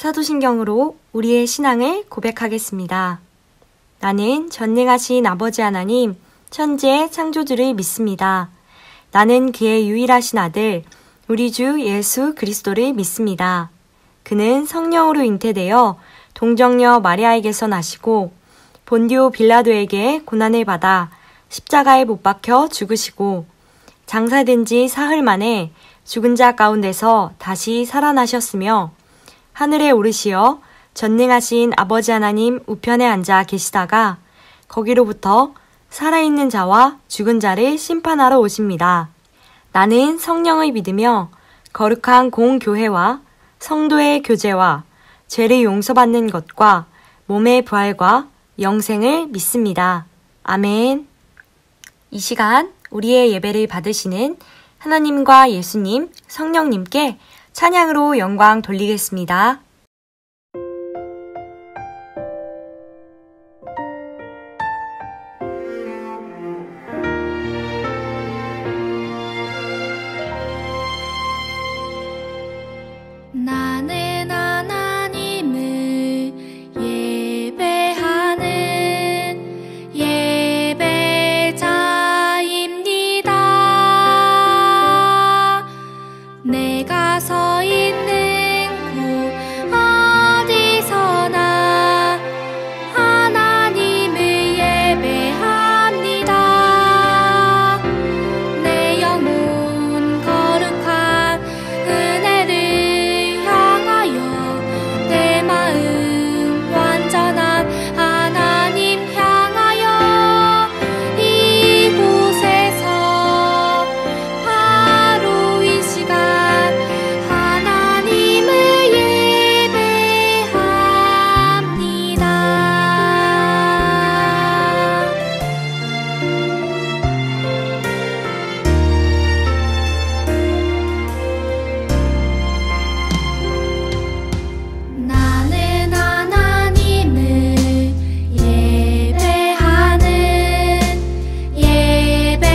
사도신경으로 우리의 신앙을 고백하겠습니다. 나는 전능하신 아버지 하나님, 천지의 창조주를 믿습니다. 나는 그의 유일하신 아들, 우리 주 예수 그리스도를 믿습니다. 그는 성령으로 잉태되어 동정녀 마리아에게서 나시고 본디오 빌라도에게 고난을 받아 십자가에 못 박혀 죽으시고 장사된 지 사흘 만에 죽은 자 가운데서 다시 살아나셨으며 하늘에 오르시어 전능하신 아버지 하나님 우편에 앉아 계시다가 거기로부터 살아있는 자와 죽은 자를 심판하러 오십니다. 나는 성령을 믿으며 거룩한 공교회와 성도의 교제와 죄를 용서받는 것과 몸의 부활과 영생을 믿습니다. 아멘. 이 시간 우리의 예배를 받으시는 하나님과 예수님, 성령님께 찬양으로 영광 돌리겠습니다. 나는 하나님을 예배하는 예배자입니다. 내가 서 있는 곳 어디서나 하나님을 예배합니다. 내 영혼 거룩한 은혜를 향하여 내 마음 완전한 하나님 향하여 이곳에서 바로 이 시간 하나님을 예배합니다. 나는 하나님을 예배하는 예배자입니다.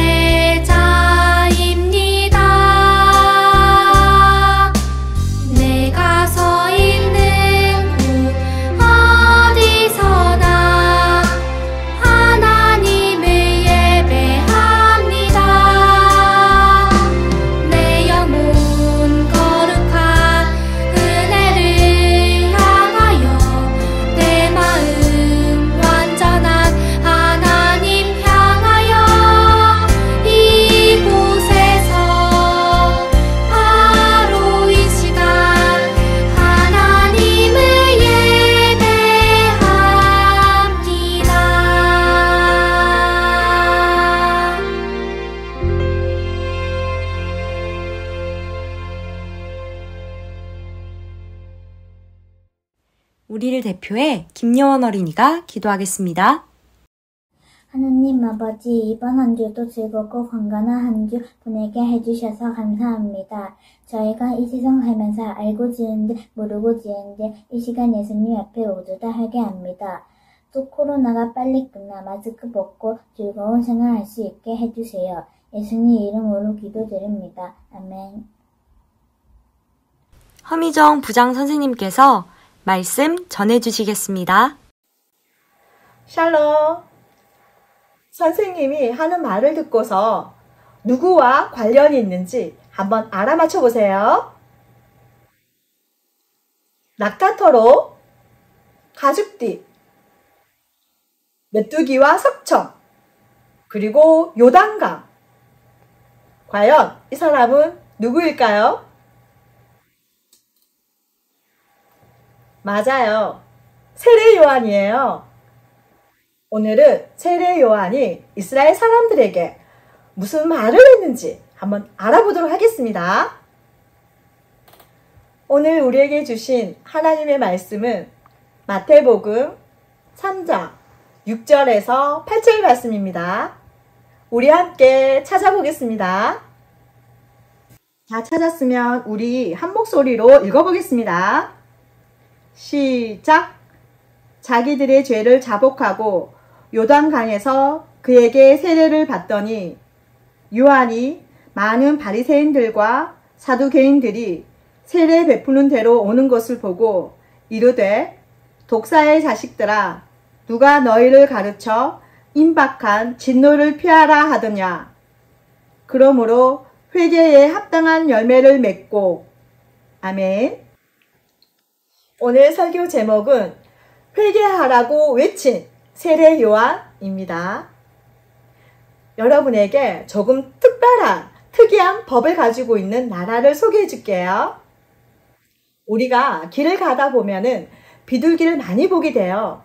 내가 서 있는 곳 어디서나 하나님을 예배합니다. 내 영혼 거룩한 은혜를 향하여 내 마음 완전한 하나님 향하여 이곳에서 바로 이 시간 하나님을 예배합니다. 우리를 대표해 김여원 어린이가 기도하겠습니다. 하나님 아버지, 이번 한 주도 즐겁고 건강한 한 주 보내게 해주셔서 감사합니다. 저희가 이 세상 살면서 알고 지은지 모르고 지은지 이 시간 예수님 앞에 모두 다 하게 합니다. 또 코로나가 빨리 끝나 마스크 벗고 즐거운 생활할 수 있게 해주세요. 예수님 이름으로 기도드립니다. 아멘. 허미정 부장 선생님께서 말씀 전해주시겠습니다. 샬롬. 선생님이 하는 말을 듣고서 누구와 관련이 있는지 한번 알아맞혀 보세요. 낙타터로, 가죽띠, 메뚜기와 석청, 그리고 요단강. 과연 이 사람은 누구일까요? 맞아요. 세례 요한이에요. 오늘은 세례 요한이 이스라엘 사람들에게 무슨 말을 했는지 한번 알아보도록 하겠습니다. 오늘 우리에게 주신 하나님의 말씀은 마태복음 3장 6절에서 8절 말씀입니다. 우리 함께 찾아보겠습니다. 다 찾았으면 우리 한 목소리로 읽어보겠습니다. 시작! 자기들의 죄를 자복하고 요단강에서 그에게 세례를 받더니 요한이 많은 바리새인들과 사두개인들이 세례 베푸는 대로 오는 것을 보고 이르되 독사의 자식들아 누가 너희를 가르쳐 임박한 진노를 피하라 하더냐. 그러므로 회개에 합당한 열매를 맺고. 아멘. 오늘 설교 제목은 회개하라고 외친 세례 요한입니다. 여러분에게 조금 특이한 법을 가지고 있는 나라를 소개해 줄게요. 우리가 길을 가다 보면은 비둘기를 많이 보게 돼요.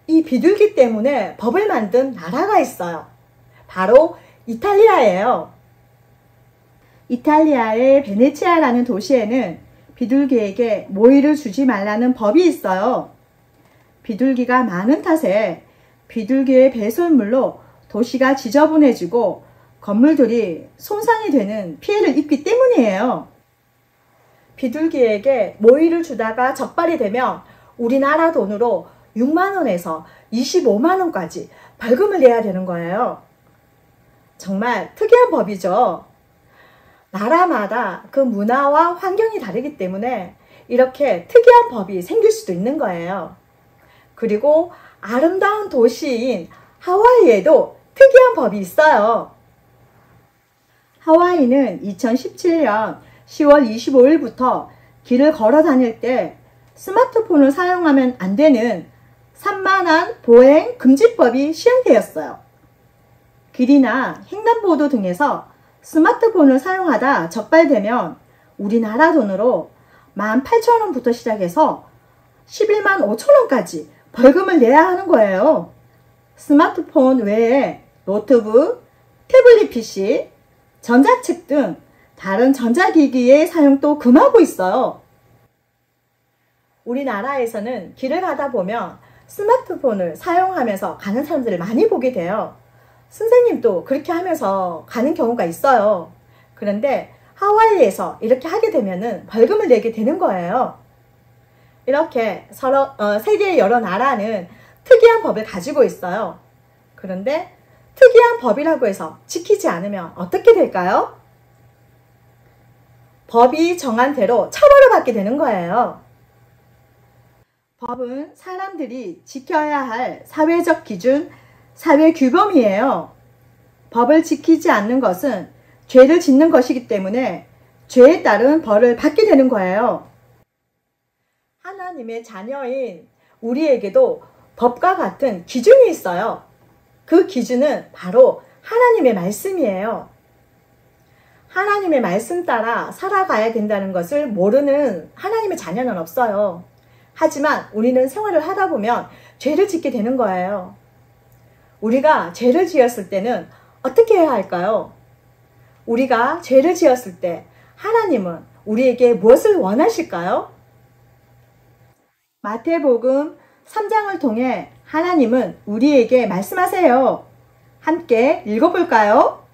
이 비둘기 때문에 법을 만든 나라가 있어요. 바로 이탈리아예요. 이탈리아의 베네치아라는 도시에는 비둘기에게 모이를 주지 말라는 법이 있어요. 비둘기가 많은 탓에 비둘기의 배설물로 도시가 지저분해지고 건물들이 손상이 되는 피해를 입기 때문이에요. 비둘기에게 모이를 주다가 적발이 되면 우리나라 돈으로 6만원에서 25만원까지 벌금을 내야 되는 거예요. 정말 특이한 법이죠. 나라마다 그 문화와 환경이 다르기 때문에 이렇게 특이한 법이 생길 수도 있는 거예요. 그리고 아름다운 도시인 하와이에도 특이한 법이 있어요. 하와이는 2017년 10월 25일부터 길을 걸어 다닐 때 스마트폰을 사용하면 안 되는 산만한 보행 금지법이 시행되었어요. 길이나 횡단보도 등에서 스마트폰을 사용하다 적발되면 우리나라 돈으로 18,000원부터 시작해서 11만 5천원까지 벌금을 내야 하는 거예요. 스마트폰 외에 노트북, 태블릿 PC, 전자책 등 다른 전자기기의 사용도 금하고 있어요. 우리나라에서는 길을 가다 보면 스마트폰을 사용하면서 가는 사람들을 많이 보게 돼요. 선생님도 그렇게 하면서 가는 경우가 있어요. 그런데 하와이에서 이렇게 하게 되면은 벌금을 내게 되는 거예요. 이렇게 세계의 여러 나라는 특이한 법을 가지고 있어요. 그런데 특이한 법이라고 해서 지키지 않으면 어떻게 될까요? 법이 정한 대로 처벌을 받게 되는 거예요. 법은 사람들이 지켜야 할 사회적 기준, 사회 규범이에요. 법을 지키지 않는 것은 죄를 짓는 것이기 때문에 죄에 따른 벌을 받게 되는 거예요. 하나님의 자녀인 우리에게도 법과 같은 기준이 있어요. 그 기준은 바로 하나님의 말씀이에요. 하나님의 말씀 따라 살아가야 된다는 것을 모르는 하나님의 자녀는 없어요. 하지만 우리는 생활을 하다 보면 죄를 짓게 되는 거예요. 우리가 죄를 지었을 때는 어떻게 해야 할까요? 우리가 죄를 지었을 때 하나님은 우리에게 무엇을 원하실까요? 마태복음 3장을 통해 하나님은 우리에게 말씀하세요. 함께 읽어볼까요?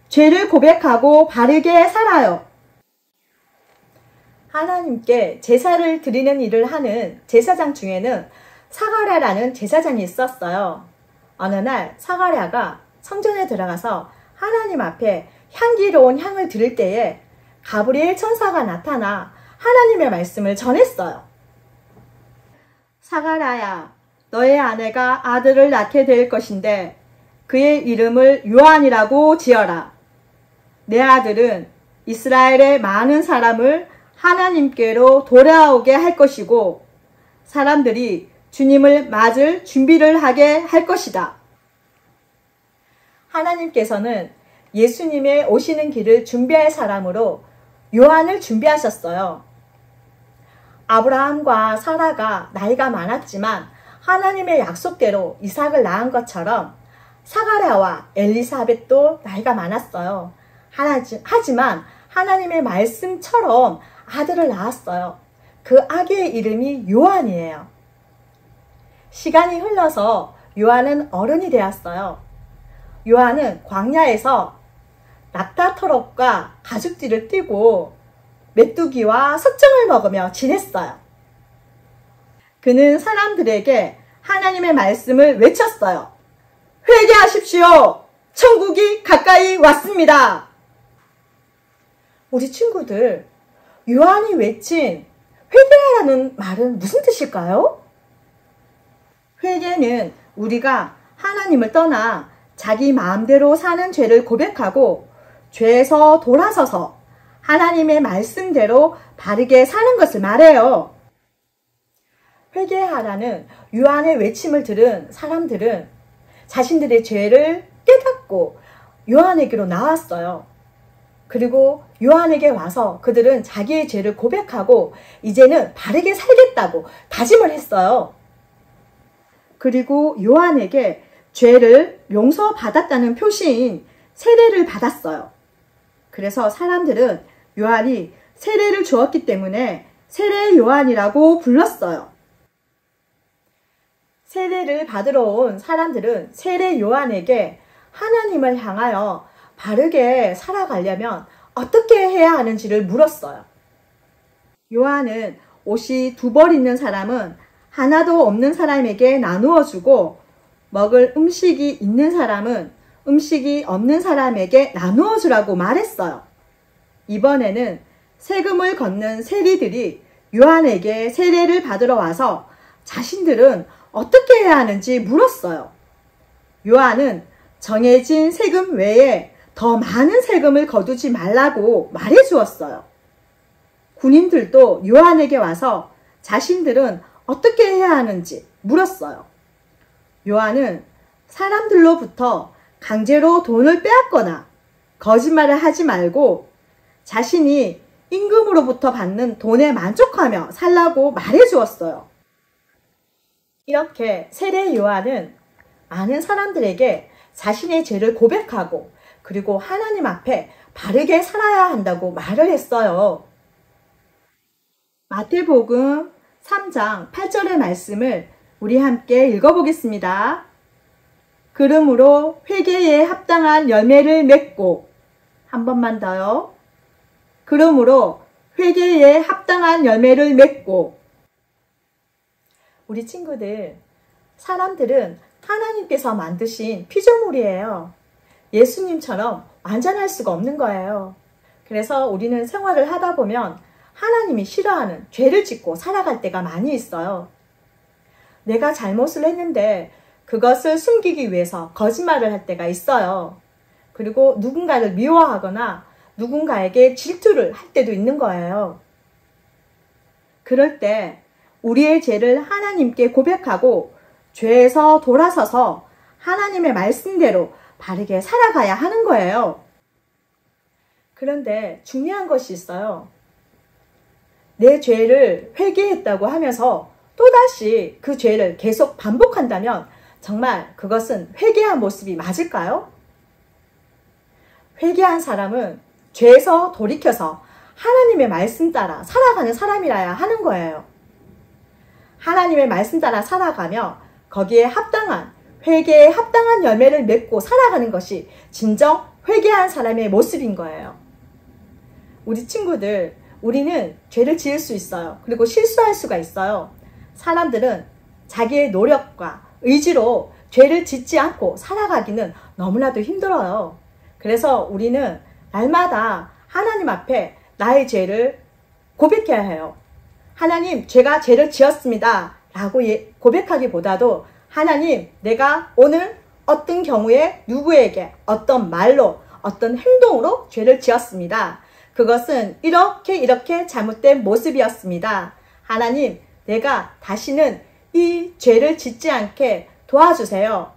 죄를 고백하고 바르게 살아요. 하나님께 제사를 드리는 일을 하는 제사장 중에는 사가랴라는 제사장이 있었어요. 어느 날 사가랴가 성전에 들어가서 하나님 앞에 향기로운 향을 드릴 때에 가브리엘 천사가 나타나 하나님의 말씀을 전했어요. 사가랴야, 너의 아내가 아들을 낳게 될 것인데 그의 이름을 요한이라고 지어라. 내 아들은 이스라엘의 많은 사람을 하나님께로 돌아오게 할 것이고 사람들이 주님을 맞을 준비를 하게 할 것이다. 하나님께서는 예수님의 오시는 길을 준비할 사람으로 요한을 준비하셨어요. 아브라함과 사라가 나이가 많았지만 하나님의 약속대로 이삭을 낳은 것처럼 사가랴와 엘리사벳도 나이가 많았어요. 하지만 하나님의 말씀처럼 아들을 낳았어요. 그 아기의 이름이 요한이에요. 시간이 흘러서 요한은 어른이 되었어요. 요한은 광야에서 낙타터럭과 가죽띠를 띠고 메뚜기와 석정을 먹으며 지냈어요. 그는 사람들에게 하나님의 말씀을 외쳤어요. 회개하십시오! 천국이 가까이 왔습니다. 우리 친구들, 요한이 외친 회개하라는 말은 무슨 뜻일까요? 회개는 우리가 하나님을 떠나 자기 마음대로 사는 죄를 고백하고 죄에서 돌아서서 하나님의 말씀대로 바르게 사는 것을 말해요. 회개하라는 요한의 외침을 들은 사람들은 자신들의 죄를 깨닫고 요한에게로 나왔어요. 그리고 요한에게 와서 그들은 자기의 죄를 고백하고 이제는 바르게 살겠다고 다짐을 했어요. 그리고 요한에게 죄를 용서받았다는 표시인 세례를 받았어요. 그래서 사람들은 요한이 세례를 주었기 때문에 세례 요한이라고 불렀어요. 세례를 받으러 온 사람들은 세례 요한에게 하나님을 향하여 바르게 살아가려면 어떻게 해야 하는지를 물었어요. 요한은 옷이 2벌 있는 사람은 하나도 없는 사람에게 나누어 주고 먹을 음식이 있는 사람은 음식이 없는 사람에게 나누어 주라고 말했어요. 이번에는 세금을 걷는 세리들이 요한에게 세례를 받으러 와서 자신들은 어떻게 해야 하는지 물었어요. 요한은 정해진 세금 외에 더 많은 세금을 거두지 말라고 말해 주었어요. 군인들도 요한에게 와서 자신들은 어떻게 해야 하는지 물었어요. 요한은 사람들로부터 강제로 돈을 빼앗거나 거짓말을 하지 말고 자신이 임금으로부터 받는 돈에 만족하며 살라고 말해 주었어요. 이렇게 세례 요한은 많은 사람들에게 자신의 죄를 고백하고 그리고 하나님 앞에 바르게 살아야 한다고 말을 했어요. 마태복음 3장 8절의 말씀을 우리 함께 읽어보겠습니다. 그러므로 회개에 합당한 열매를 맺고, 한 번만 더요. 그러므로 회개에 합당한 열매를 맺고. 우리 친구들, 사람들은 하나님께서 만드신 피조물이에요. 예수님처럼 완전할 수가 없는 거예요. 그래서 우리는 생활을 하다 보면 하나님이 싫어하는 죄를 짓고 살아갈 때가 많이 있어요. 내가 잘못을 했는데 그것을 숨기기 위해서 거짓말을 할 때가 있어요. 그리고 누군가를 미워하거나 누군가에게 질투를 할 때도 있는 거예요. 그럴 때 우리의 죄를 하나님께 고백하고 죄에서 돌아서서 하나님의 말씀대로 바르게 살아가야 하는 거예요. 그런데 중요한 것이 있어요. 내 죄를 회개했다고 하면서 또다시 그 죄를 계속 반복한다면 정말 그것은 회개한 모습이 맞을까요? 회개한 사람은 죄에서 돌이켜서 하나님의 말씀 따라 살아가는 사람이라야 하는 거예요. 하나님의 말씀 따라 살아가며 거기에 합당한, 회개에 합당한 열매를 맺고 살아가는 것이 진정 회개한 사람의 모습인 거예요. 우리 친구들, 우리는 죄를 지을 수 있어요. 그리고 실수할 수가 있어요. 사람들은 자기의 노력과 의지로 죄를 짓지 않고 살아가기는 너무나도 힘들어요. 그래서 우리는 날마다 하나님 앞에 나의 죄를 고백해야 해요. 하나님, 제가 죄를 지었습니다 라고 고백하기보다도 하나님, 내가 오늘 어떤 경우에 누구에게 어떤 말로 어떤 행동으로 죄를 지었습니다. 그것은 이렇게 잘못된 모습이었습니다. 하나님, 내가 다시는 이 죄를 짓지 않게 도와주세요.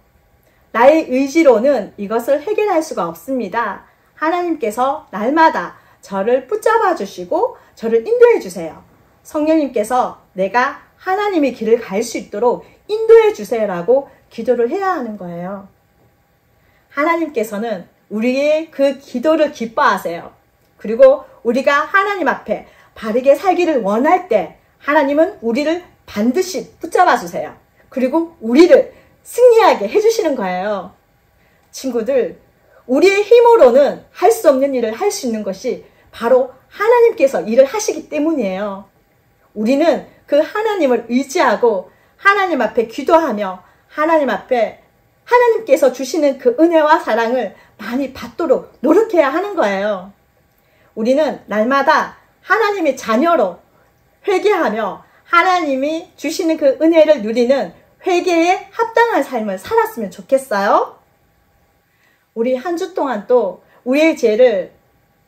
나의 의지로는 이것을 해결할 수가 없습니다. 하나님께서 날마다 저를 붙잡아 주시고 저를 인도해 주세요. 성령님께서 내가 하나님의 길을 갈 수 있도록 인도해 주세요라고 기도를 해야 하는 거예요. 하나님께서는 우리의 그 기도를 기뻐하세요. 그리고 우리가 하나님 앞에 바르게 살기를 원할 때 하나님은 우리를 반드시 붙잡아 주세요. 그리고 우리를 승리하게 해주시는 거예요. 친구들, 우리의 힘으로는 할 수 없는 일을 할 수 있는 것이 바로 하나님께서 일을 하시기 때문이에요. 우리는 그 하나님을 의지하고 하나님 앞에 기도하며 하나님 앞에 하나님께서 주시는 그 은혜와 사랑을 많이 받도록 노력해야 하는 거예요. 우리는 날마다 하나님의 자녀로 회개하며 하나님이 주시는 그 은혜를 누리는 회개에 합당한 삶을 살았으면 좋겠어요. 우리 한 주 동안 또 우리의 죄를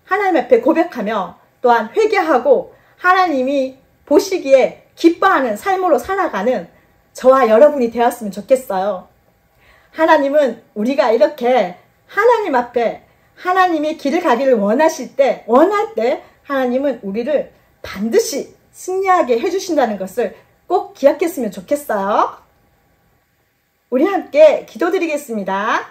하나님 앞에 고백하며 또한 회개하고 하나님이 보시기에 기뻐하는 삶으로 살아가는 저와 여러분이 되었으면 좋겠어요. 하나님은 우리가 이렇게 하나님 앞에 하나님의 길을 가기를 원할 때 하나님은 우리를 반드시 승리하게 해주신다는 것을 꼭 기억했으면 좋겠어요. 우리 함께 기도드리겠습니다.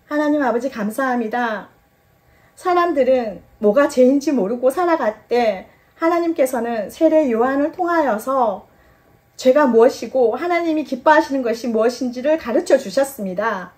하나님 아버지 감사합니다. 사람들은 뭐가 죄인지 모르고 살아갈 때 하나님께서는 세례 요한을 통하여서 죄가 무엇이고 하나님이 기뻐하시는 것이 무엇인지를 가르쳐 주셨습니다.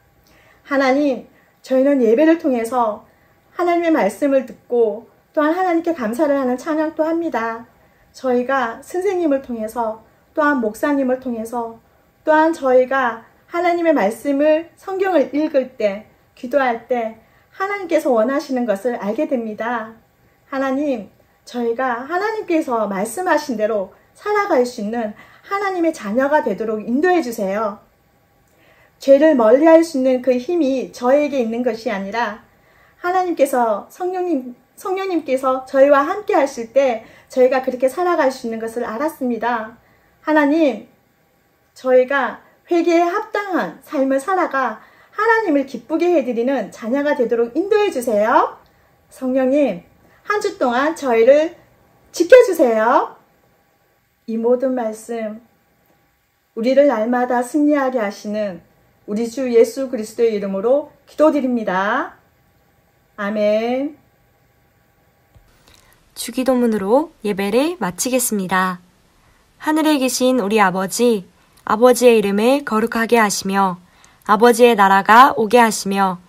하나님, 저희는 예배를 통해서 하나님의 말씀을 듣고 또한 하나님께 감사를 하는 찬양도 합니다. 저희가 선생님을 통해서 또한 목사님을 통해서 또한 저희가 하나님의 말씀을 성경을 읽을 때 기도할 때 하나님께서 원하시는 것을 알게 됩니다. 하나님, 저희가 하나님께서 말씀하신 대로 살아갈 수 있는 하나님의 자녀가 되도록 인도해 주세요. 죄를 멀리할 수 있는 그 힘이 저에게 있는 것이 아니라 하나님께서 성령님께서 저희와 함께 하실 때 저희가 그렇게 살아갈 수 있는 것을 알았습니다. 하나님, 저희가 회개에 합당한 삶을 살아가 하나님을 기쁘게 해드리는 자녀가 되도록 인도해 주세요. 성령님, 한 주 동안 저희를 지켜주세요. 이 모든 말씀, 우리를 날마다 승리하게 하시는 우리 주 예수 그리스도의 이름으로 기도드립니다. 아멘. 주기도문으로 예배를 마치겠습니다. 하늘에 계신 우리 아버지, 아버지의 이름을 거룩하게 하시며 아버지의 나라가 오게 하시며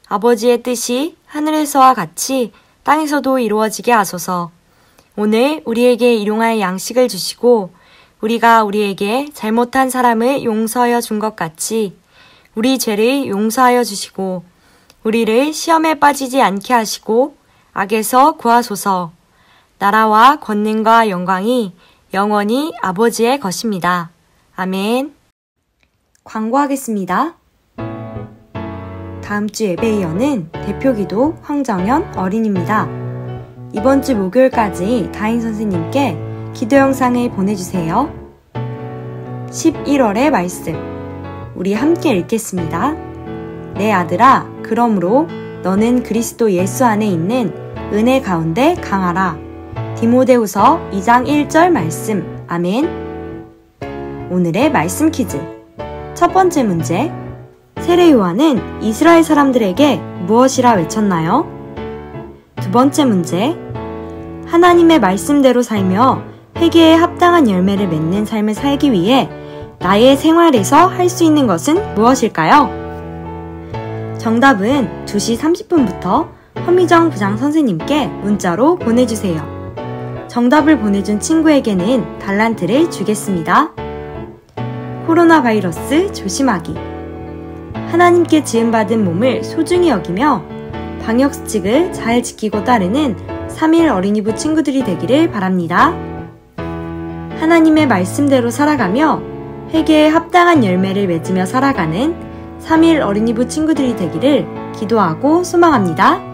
아버지의 뜻이 하늘에서와 같이 땅에서도 이루어지게 하소서. 오늘 우리에게 일용할 양식을 주시고 우리가 우리에게 잘못한 사람을 용서하여 준 것 같이 우리 죄를 용서하여 주시고 우리를 시험에 빠지지 않게 하시고 악에서 구하소서. 나라와 권능과 영광이 영원히 아버지의 것입니다. 아멘. 광고하겠습니다. 다음 주 예배 이어는 대표기도 황정현 어린입니다. 이번 주 목요일까지 다인 선생님께 기도 영상을 보내주세요. 11월의 말씀, 우리 함께 읽겠습니다. 내 아들아, 그러므로 너는 그리스도 예수 안에 있는 은혜 가운데 강하라. 디모데후서 2장 1절 말씀. 아멘. 오늘의 말씀 퀴즈. 첫 번째 문제. 세례 요한은 이스라엘 사람들에게 무엇이라 외쳤나요? 두 번째 문제. 하나님의 말씀대로 살며 회개에 합당한 열매를 맺는 삶을 살기 위해 나의 생활에서 할 수 있는 것은 무엇일까요? 정답은 2시 30분부터 허미정 부장 선생님께 문자로 보내주세요. 정답을 보내준 친구에게는 달란트를 주겠습니다. 코로나 바이러스 조심하기. 하나님께 지음받은 몸을 소중히 여기며 방역수칙을 잘 지키고 따르는 3일 어린이부 친구들이 되기를 바랍니다. 하나님의 말씀대로 살아가며 회개에 합당한 열매를 맺으며 살아가는 3일 어린이부 친구들이 되기를 기도하고 소망합니다.